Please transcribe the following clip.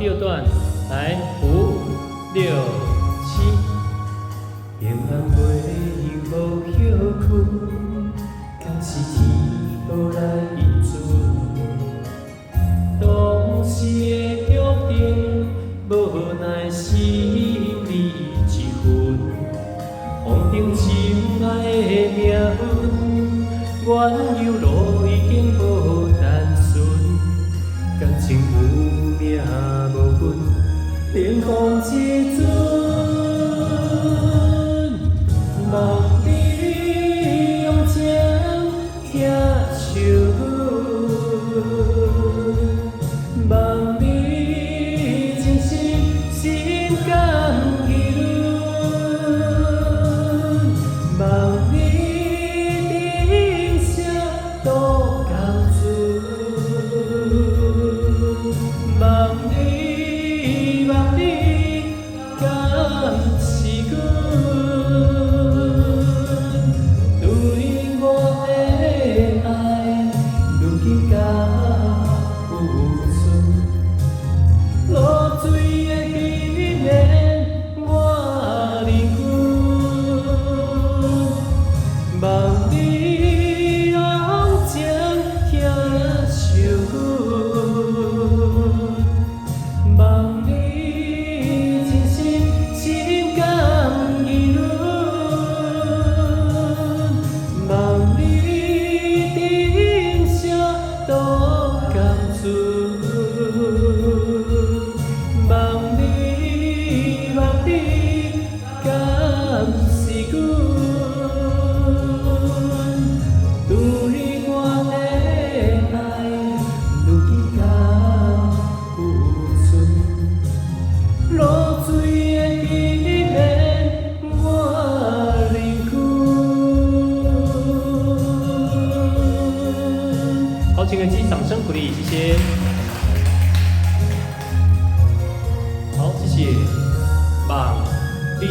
第二段，来5、6、7。平安袂无休困，敢是天倒来恩准？当时的约定，无奈心里一份。风中心爱的命运，原有路已经无单纯。感情有命无份，连风一阵。望你用情听相阮，望你真心心甘意润，望你珍惜多甘准，望你甘是阮。望你用情听相阮，望你真心心甘意润，望你珍惜多甘准，望你甘是阮。好，请给自己掌声鼓励，谢谢。好，谢谢。望你。